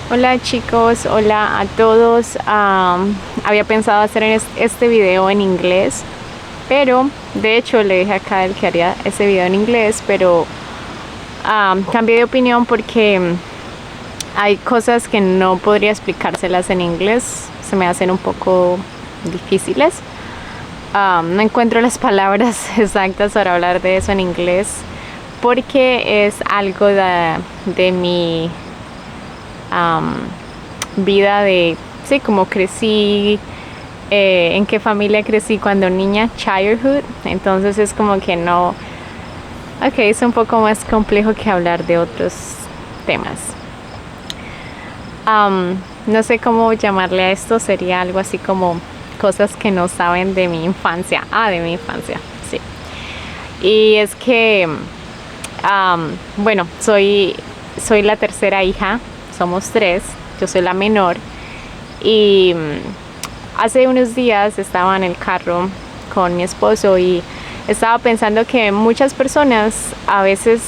Hola chicos, hola a todos. Había pensado hacer este video en inglés, pero de hecho le dije acá el que haría ese video en inglés, pero cambié de opinión porque hay cosas que no podría explicárselas en inglés, se me hacen un poco difíciles. No encuentro las palabras exactas para hablar de eso en inglés porque es algo de mi vida de, sí, como crecí, en qué familia crecí cuando niña, childhood, entonces es como que no, ok, es un poco más complejo que hablar de otros temas. No sé cómo llamarle a esto, sería algo así como cosas que no saben de mi infancia, de mi infancia, sí. Y es que, bueno, soy la tercera hija, somos tres, yo soy la menor y hace unos días estaba en el carro con mi esposo y estaba pensando que muchas personas a veces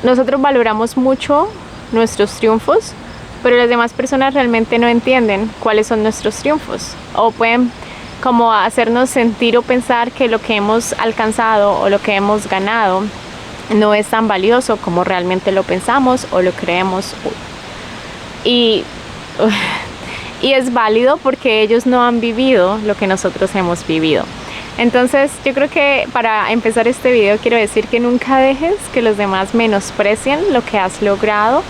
nosotros valoramos mucho nuestros triunfos, pero las demás personas realmente no entienden cuáles son nuestros triunfos o pueden como hacernos sentir o pensar que lo que hemos alcanzado o lo que hemos ganado no es tan valioso como realmente lo pensamos o lo creemos. Y es válido porque ellos no han vivido lo que nosotros hemos vivido. Entonces yo creo que para empezar este video quiero decir que nunca dejes que los demás menosprecien lo que has logrado,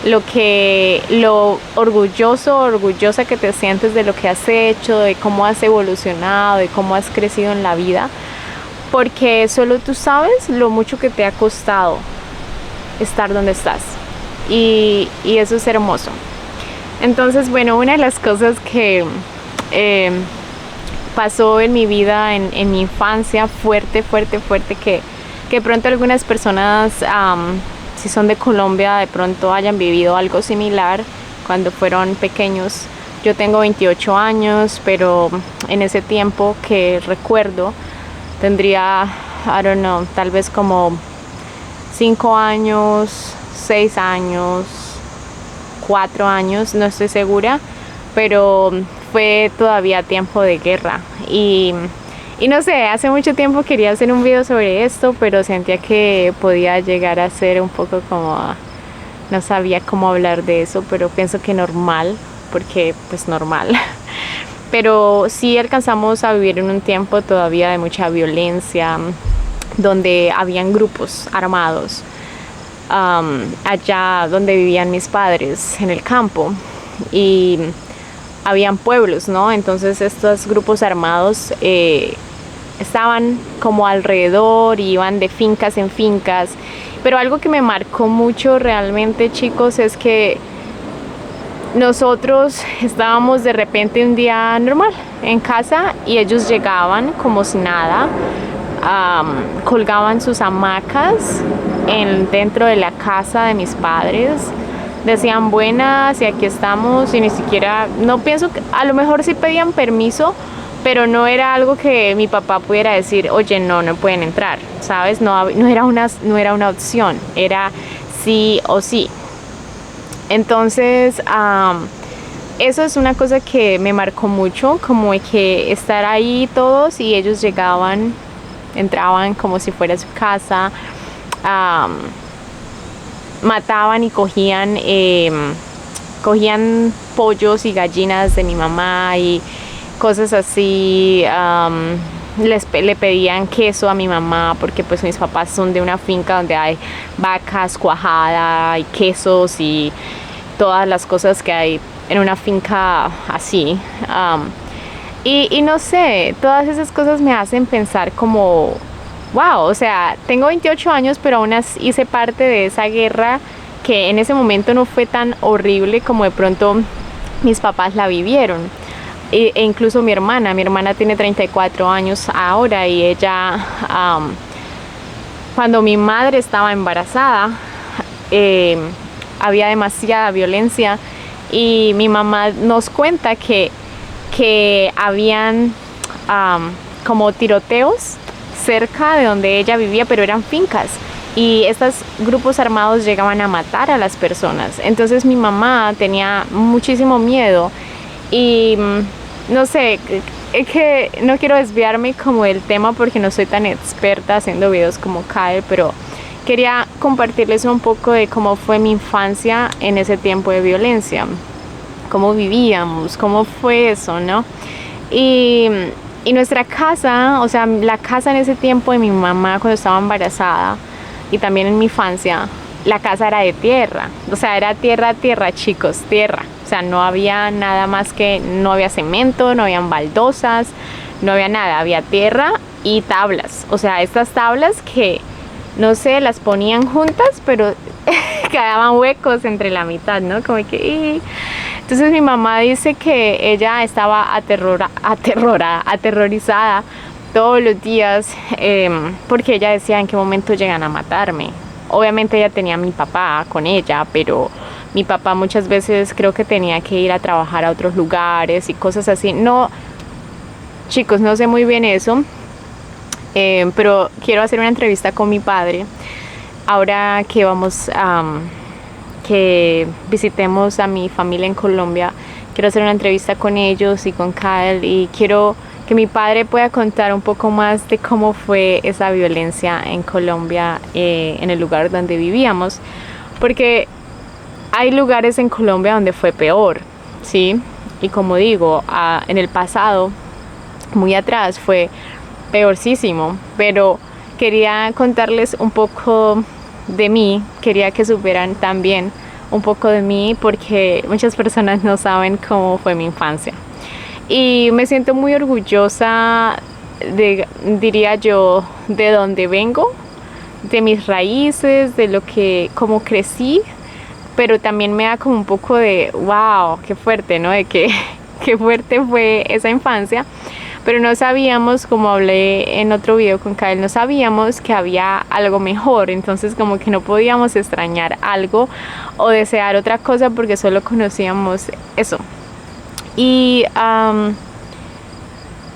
lo orgulloso o orgullosa que te sientes de lo que has hecho, de cómo has evolucionado, de cómo has crecido en la vida, porque solo tú sabes lo mucho que te ha costado estar donde estás y eso es hermoso. Entonces, bueno, una de las cosas que pasó en mi vida, en mi infancia, fuerte, que pronto algunas personas, si son de Colombia, de pronto hayan vivido algo similar cuando fueron pequeños. Yo tengo 28 años, pero en ese tiempo que recuerdo, tendría, I don't know, tal vez como 5 años, 6 años, 4 años, no estoy segura, pero fue todavía tiempo de guerra y no sé, hace mucho tiempo quería hacer un video sobre esto, pero sentía que podía llegar a ser un poco como, no sabía cómo hablar de eso, pero pienso que normal, porque pues normal. Pero sí alcanzamos a vivir en un tiempo todavía de mucha violencia, donde habían grupos armados, allá donde vivían mis padres, en el campo, y habían pueblos, ¿no? Entonces estos grupos armados estaban como alrededor y iban de fincas en fincas. Pero algo que me marcó mucho realmente, chicos, es que nosotros estábamos de repente un día normal en casa y ellos llegaban como si nada, colgaban sus hamacas dentro de la casa de mis padres, decían buenas y aquí estamos, y ni siquiera, no pienso que, a lo mejor sí pedían permiso, pero no era algo que mi papá pudiera decir, oye, no pueden entrar, ¿sabes? No era una opción, era sí o sí. Entonces, eso es una cosa que me marcó mucho, como que estar ahí todos y ellos llegaban, entraban como si fuera su casa, mataban y cogían pollos y gallinas de mi mamá y cosas así. Le pedían queso a mi mamá porque pues mis papás son de una finca donde hay vacas, cuajada y quesos y todas las cosas que hay en una finca así. Y no sé, todas esas cosas me hacen pensar como, wow, o sea, tengo 28 años, pero aún así hice parte de esa guerra que en ese momento no fue tan horrible como de pronto mis papás la vivieron. E incluso mi hermana tiene 34 años ahora y ella, cuando mi madre estaba embarazada, había demasiada violencia y mi mamá nos cuenta que habían como tiroteos cerca de donde ella vivía, pero eran fincas y estos grupos armados llegaban a matar a las personas. Entonces mi mamá tenía muchísimo miedo y no sé, es que no quiero desviarme como del tema porque no soy tan experta haciendo videos como Kyle, pero quería compartirles un poco de cómo fue mi infancia en ese tiempo de violencia, cómo vivíamos, cómo fue eso, ¿no? Y nuestra casa, o sea, la casa en ese tiempo de mi mamá cuando estaba embarazada y también en mi infancia, la casa era de tierra, o sea, era tierra, tierra, chicos, tierra. O sea, no había nada más que, no había cemento, no habían baldosas, no había nada, había tierra y tablas. O sea, estas tablas que, no sé, las ponían juntas, pero quedaban huecos entre la mitad, ¿no? Como que... Entonces mi mamá dice que ella estaba aterrorizada todos los días porque ella decía en qué momento llegan a matarme. Obviamente ella tenía a mi papá con ella, pero mi papá muchas veces creo que tenía que ir a trabajar a otros lugares y cosas así. No, chicos, no sé muy bien eso, pero quiero hacer una entrevista con mi padre ahora que vamos que visitemos a mi familia en Colombia. Quiero hacer una entrevista con ellos y con Kyle y quiero que mi padre pueda contar un poco más de cómo fue esa violencia en Colombia, en el lugar donde vivíamos, porque hay lugares en Colombia donde fue peor, ¿sí? Y como digo, en el pasado, muy atrás, fue peorcísimo, pero quería contarles un poco de mí, quería que supieran también un poco de mí, porque muchas personas no saben cómo fue mi infancia. Y me siento muy orgullosa diría yo, de dónde vengo, de mis raíces, de lo que, cómo crecí, pero también me da como un poco de, wow, qué fuerte, ¿no? De que qué fuerte fue esa infancia, pero no sabíamos, como hablé en otro video con Kyle, no sabíamos que había algo mejor, entonces como que no podíamos extrañar algo o desear otra cosa porque solo conocíamos eso. Y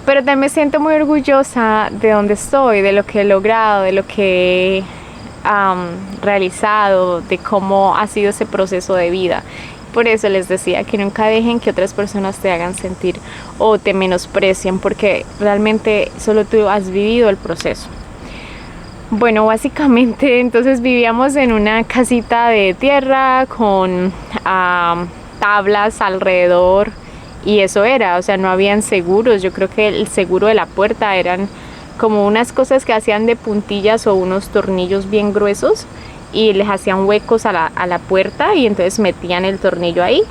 pero también me siento muy orgullosa de donde estoy, de lo que he logrado, de lo que he realizado, de cómo ha sido ese proceso de vida. Por eso les decía que nunca dejen que otras personas te hagan sentir o te menosprecien, porque realmente solo tú has vivido el proceso. Bueno, básicamente entonces vivíamos en una casita de tierra con tablas alrededor. Y eso era, o sea, no habían seguros. Yo creo que el seguro de la puerta eran como unas cosas que hacían de puntillas o unos tornillos bien gruesos y les hacían huecos a la puerta y entonces metían el tornillo ahí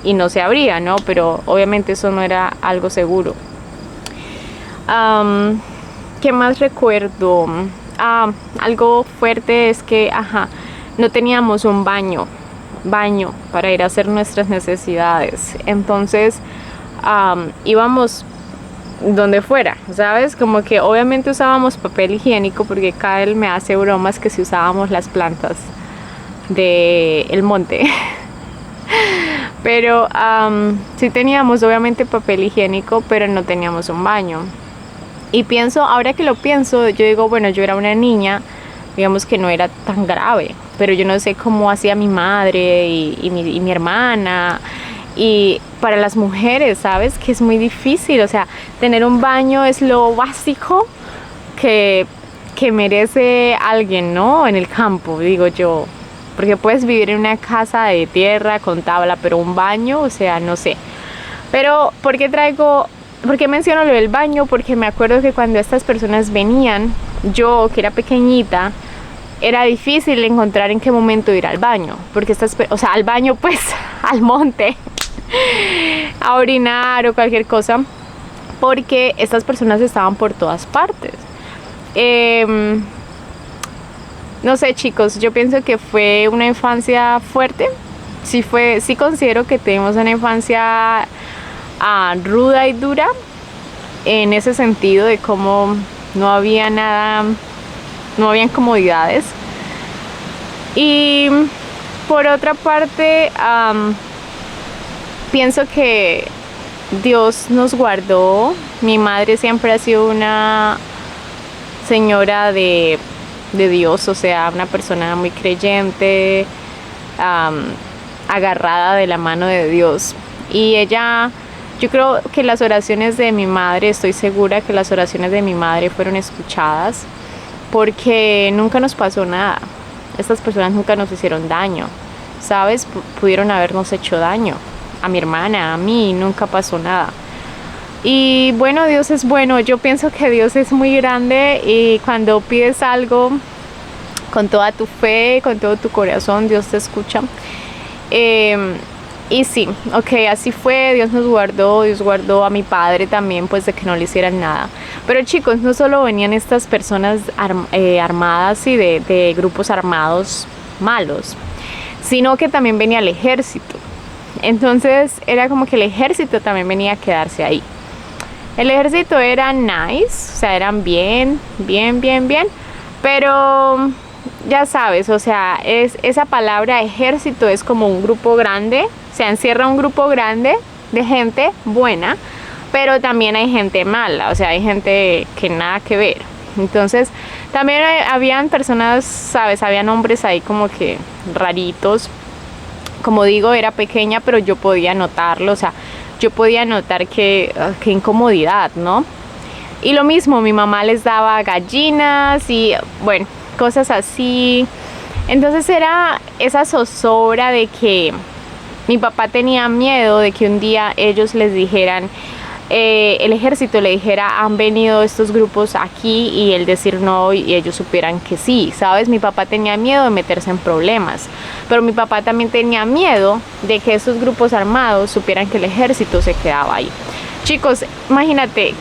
y no se abría, ¿no? Pero obviamente eso no era algo seguro. ¿Qué más recuerdo? Algo fuerte es que, no teníamos un baño para ir a hacer nuestras necesidades, entonces íbamos donde fuera, ¿sabes? Como que obviamente usábamos papel higiénico porque Kyle me hace bromas que si usábamos las plantas del monte pero sí teníamos obviamente papel higiénico, pero no teníamos un baño. Y pienso, ahora que lo pienso, yo digo, bueno, yo era una niña, digamos que no era tan grave, pero yo no sé cómo hacía mi madre y mi hermana. Y para las mujeres, ¿sabes? Que es muy difícil, o sea, tener un baño es lo básico que merece alguien, ¿no? En el campo, digo yo, porque puedes vivir en una casa de tierra con tabla, pero un baño, o sea, no sé. Pero, ¿por qué menciono lo del baño? Porque me acuerdo que cuando estas personas venían, yo, que era pequeñita, era difícil encontrar en qué momento ir al baño, porque al baño pues, al monte, a orinar o cualquier cosa, porque estas personas estaban por todas partes. No sé, chicos, yo pienso que fue una infancia fuerte. Sí considero que tuvimos una infancia ruda y dura, en ese sentido de cómo no había nada, no habían comodidades. Y por otra parte, pienso que Dios nos guardó. Mi madre siempre ha sido una señora de de Dios, o sea, una persona muy creyente, agarrada de la mano de Dios. Y ella, yo creo que las oraciones de mi madre, estoy segura que las oraciones de mi madre fueron escuchadas, porque nunca nos pasó nada. Estas personas nunca nos hicieron daño, ¿sabes? Pudieron habernos hecho daño. A mi hermana, a mí, nunca pasó nada. Y bueno, Dios es bueno. Yo pienso que Dios es muy grande y cuando pides algo con toda tu fe, con todo tu corazón, Dios te escucha. Y sí, ok, así fue, Dios nos guardó, Dios guardó a mi padre también, pues de que no le hicieran nada. Pero chicos, no solo venían estas personas armadas y de grupos armados malos, sino que también venía el ejército. Entonces era como que el ejército también venía a quedarse ahí. El ejército era nice, o sea, eran bien, pero ya sabes, o sea, esa palabra ejército es como un grupo grande, se encierra un grupo grande de gente buena, pero también hay gente mala, o sea, hay gente que nada que ver. Entonces, también habían personas, sabes, habían hombres ahí como que raritos. Como digo, era pequeña, pero yo podía notarlo, o sea, yo podía notar qué incomodidad, ¿no? Y lo mismo, mi mamá les daba gallinas y, bueno, cosas así. Entonces era esa zozobra de que mi papá tenía miedo de que un día ellos les dijeran, el ejército le dijera, han venido estos grupos aquí, y él decir no y ellos supieran que sí, ¿sabes? Mi papá tenía miedo de meterse en problemas, pero mi papá también tenía miedo de que esos grupos armados supieran que el ejército se quedaba ahí. Chicos,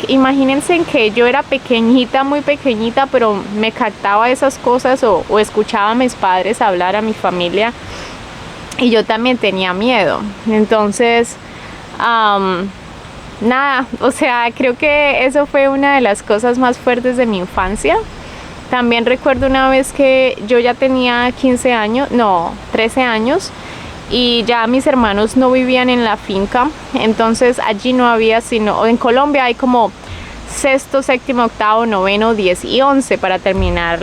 imagínense que yo era pequeñita, muy pequeñita, pero me captaba esas cosas o escuchaba a mis padres hablar, a mi familia, y yo también tenía miedo. Entonces, nada, o sea, creo que eso fue una de las cosas más fuertes de mi infancia. También recuerdo una vez que yo ya tenía 13 años, y ya mis hermanos no vivían en la finca, entonces allí no había sino, en Colombia hay como sexto, séptimo, octavo, noveno, 10 y 11 para terminar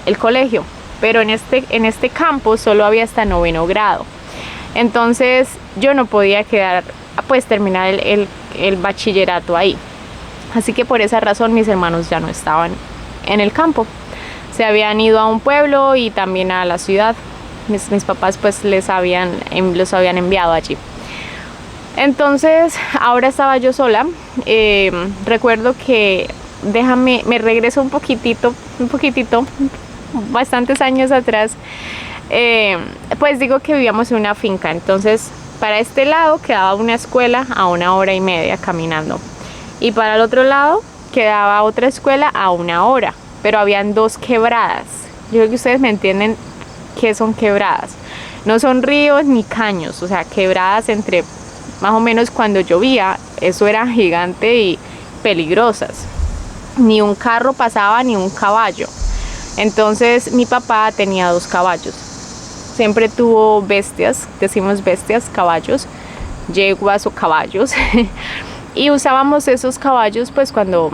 el colegio, pero en este campo solo había hasta noveno grado. Entonces yo no podía terminar el bachillerato ahí. Así que por esa razón mis hermanos ya no estaban en el campo. Se habían ido a un pueblo y también a la ciudad. Mis papás pues los habían enviado allí. Entonces ahora estaba yo sola. Recuerdo que, me regreso un poquitito, bastantes años atrás. Pues digo que vivíamos en una finca, entonces para este lado quedaba una escuela a 1 hora y media caminando, y para el otro lado quedaba otra escuela a 1 hora, pero habían 2 quebradas. Yo creo que ustedes me entienden qué son quebradas. No son ríos ni caños, o sea, quebradas entre, más o menos cuando llovía, eso era gigante y peligrosas. Ni un carro pasaba, ni un caballo. Entonces mi papá tenía 2 caballos. Siempre tuvo bestias, decimos bestias, caballos, yeguas o caballos. Y usábamos esos caballos pues cuando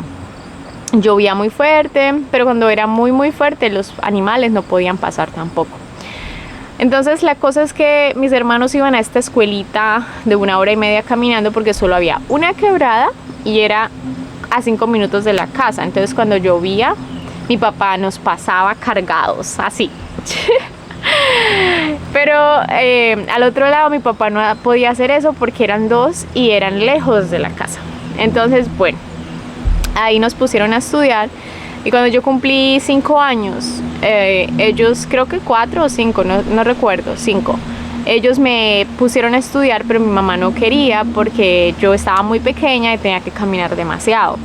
llovía muy fuerte, pero cuando era muy fuerte los animales no podían pasar tampoco. Entonces la cosa es que mis hermanos iban a esta escuelita de 1 hora y media caminando, porque solo había una quebrada y era a 5 minutos de la casa. Entonces cuando llovía, mi papá nos pasaba cargados, así. Pero al otro lado mi papá no podía hacer eso porque eran 2 y eran lejos de la casa. Entonces, bueno, ahí nos pusieron a estudiar, y cuando yo cumplí 5 años, ellos, creo que 4 o 5, no recuerdo, 5, ellos me pusieron a estudiar, pero mi mamá no quería porque yo estaba muy pequeña y tenía que caminar demasiado.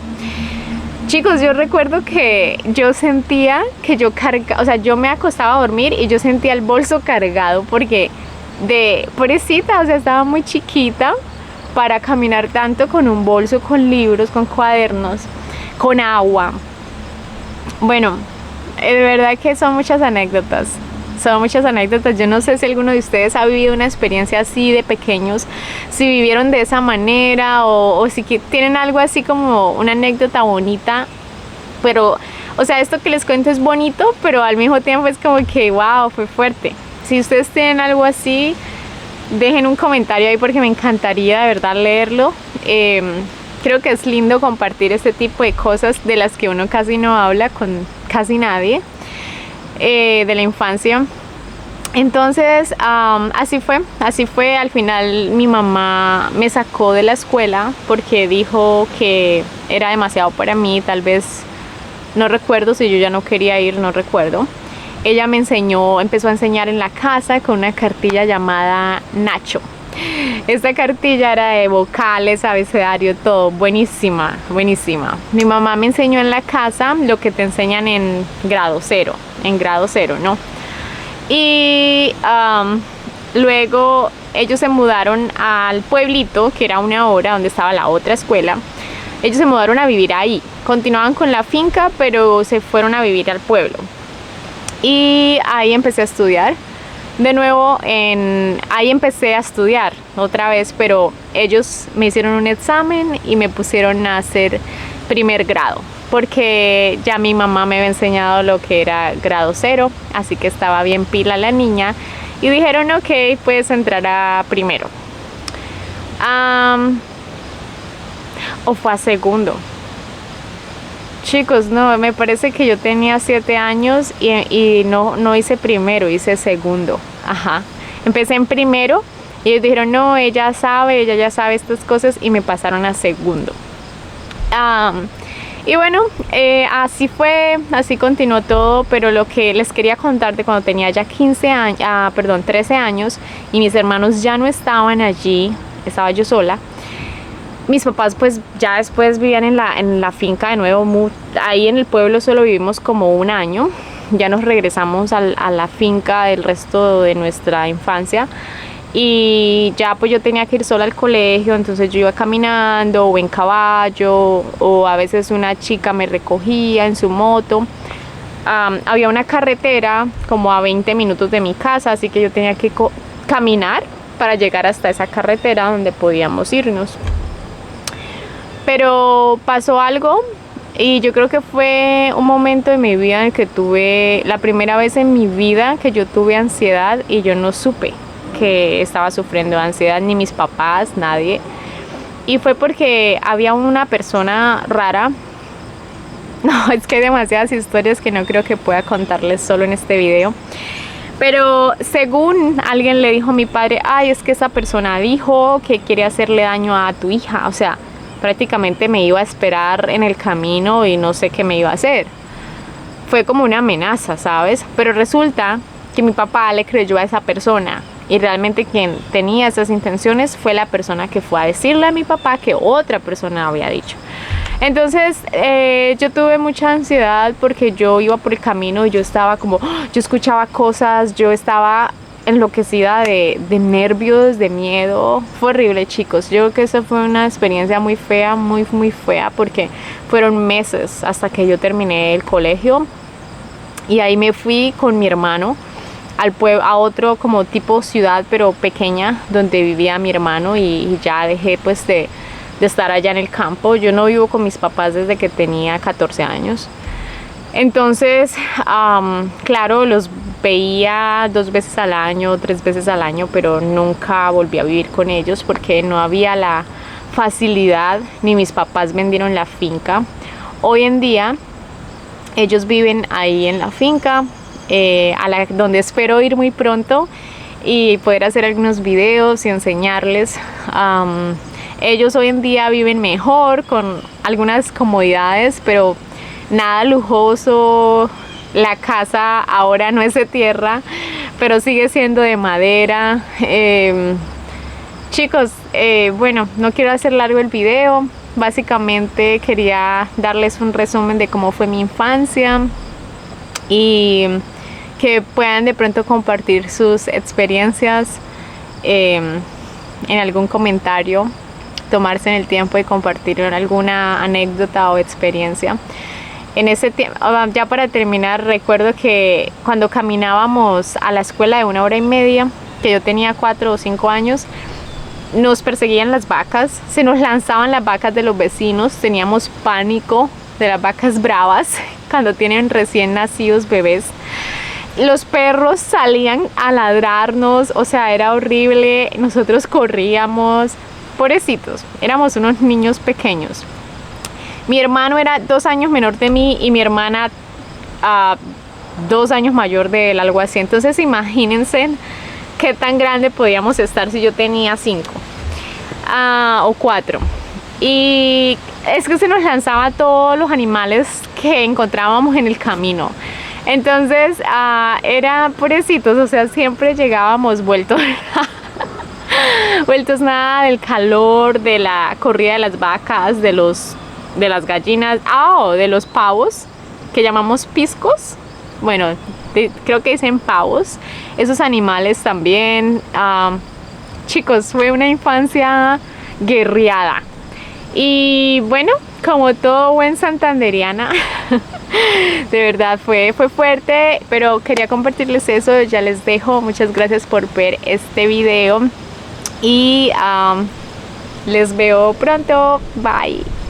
Chicos, yo recuerdo que yo sentía que yo me acostaba a dormir y yo sentía el bolso cargado, porque pobrecita, o sea, estaba muy chiquita para caminar tanto con un bolso, con libros, con cuadernos, con agua. Bueno, de verdad que son muchas anécdotas. Yo no sé si alguno de ustedes ha vivido una experiencia así de pequeños, si vivieron de esa manera, o si tienen algo así como una anécdota bonita Pero, o sea, esto que les cuento es bonito, pero al mismo tiempo es como que, wow, fue fuerte. Si ustedes tienen algo así, dejen un comentario ahí porque me encantaría de verdad leerlo. Creo que es lindo compartir este tipo de cosas de las que uno casi no habla con casi nadie, de la infancia. Entonces, así fue. Al final mi mamá me sacó de la escuela porque dijo que era demasiado para mí, tal vez, no recuerdo si yo ya no quería ir, no recuerdo. Ella empezó a enseñar en la casa con una cartilla llamada Nacho. Esta cartilla era de vocales, abecedario, todo, buenísima, buenísima. Mi mamá me enseñó en la casa lo que te enseñan en grado cero, ¿no? Y luego ellos se mudaron al pueblito, que era una hora donde estaba la otra escuela. Ellos se mudaron a vivir ahí. Continuaban con la finca, pero se fueron a vivir al pueblo. Y ahí empecé a estudiar. De nuevo, ahí empecé a estudiar otra vez, pero ellos me hicieron un examen y me pusieron a hacer primer grado, porque ya mi mamá me había enseñado lo que era grado cero, así que estaba bien pila la niña y dijeron, ok, puedes entrar a primero. O fue a segundo. Chicos, no, me parece que yo tenía 7 años y no hice primero, hice segundo. Ajá. Empecé en primero y ellos dijeron, no, ella ya sabe estas cosas, y me pasaron a segundo. Y bueno, así fue, así continuó todo, pero lo que les quería contar de cuando tenía ya 13 años y mis hermanos ya no estaban allí, estaba yo sola. Mis papás pues ya después vivían en la finca de nuevo, ahí en el pueblo solo vivimos como un año, ya nos regresamos a la finca del resto de nuestra infancia. Y ya pues yo tenía que ir sola al colegio, entonces yo iba caminando o en caballo, o a veces una chica me recogía en su moto. Había una carretera como a 20 minutos de mi casa, así que yo tenía que caminar para llegar hasta esa carretera donde podíamos irnos. Pero pasó algo y yo creo que fue un momento de mi vida en el que tuve la primera vez en mi vida que yo tuve ansiedad y yo no supe que estaba sufriendo de ansiedad, ni mis papás, nadie. Y fue porque había una persona rara. No, es que hay demasiadas historias que no creo que pueda contarles solo en este video. Pero según alguien le dijo a mi padre, ay, es que esa persona dijo que quiere hacerle daño a tu hija. O sea, prácticamente me iba a esperar en el camino y no sé qué me iba a hacer. Fue como una amenaza, ¿sabes? Pero resulta que mi papá le creyó a esa persona. Y realmente quien tenía esas intenciones fue la persona que fue a decirle a mi papá que otra persona había dicho. Entonces yo tuve mucha ansiedad porque yo iba por el camino y yo estaba como, yo escuchaba cosas, yo estaba enloquecida de nervios, de miedo. Fue horrible, chicos. Yo creo que esa fue una experiencia muy fea, muy fea, porque fueron meses hasta que yo terminé el colegio. Y ahí me fui con mi hermano al pueblo, a otro como tipo ciudad pero pequeña donde vivía mi hermano, y ya dejé pues de estar allá en el campo. Yo no vivo con mis papás desde que tenía 14 años. Entonces, claro, los veía 2 veces al año, 3 veces al año, pero nunca volví a vivir con ellos porque no había la facilidad, ni mis papás vendieron la finca. Hoy en día ellos viven ahí en la finca, donde espero ir muy pronto y poder hacer algunos videos y enseñarles. Ellos hoy en día viven mejor, con algunas comodidades, pero nada lujoso. La casa ahora no es de tierra, pero sigue siendo de madera. Chicos, bueno, no quiero hacer largo el video. Básicamente quería darles un resumen de cómo fue mi infancia y que puedan de pronto compartir sus experiencias en algún comentario, tomarse en el tiempo de compartir alguna anécdota o experiencia. En ese tiempo, ya para terminar, recuerdo que cuando caminábamos a la escuela de 1 hora y media, que yo tenía 4 o 5 años, nos perseguían las vacas, se nos lanzaban las vacas de los vecinos, teníamos pánico de las vacas bravas, cuando tienen recién nacidos bebés. Los perros salían a ladrarnos, o sea, era horrible. Nosotros corríamos, pobrecitos, éramos unos niños pequeños. Mi hermano era 2 años menor de mí y mi hermana 2 años mayor de él, algo así. Entonces imagínense qué tan grande podíamos estar si yo tenía 5 o 4. Y es que se nos lanzaba todos los animales que encontrábamos en el camino. Entonces eran pobrecitos, o sea, siempre llegábamos vueltos nada del calor, de la corrida de las vacas, de las gallinas, de los pavos, que llamamos piscos. Bueno, creo que dicen pavos. Esos animales también. Chicos, fue una infancia guerreada. Y bueno, como todo buen santanderiana, de verdad fue fuerte, pero quería compartirles eso. Ya les dejo. Muchas gracias por ver este video y les veo pronto. Bye.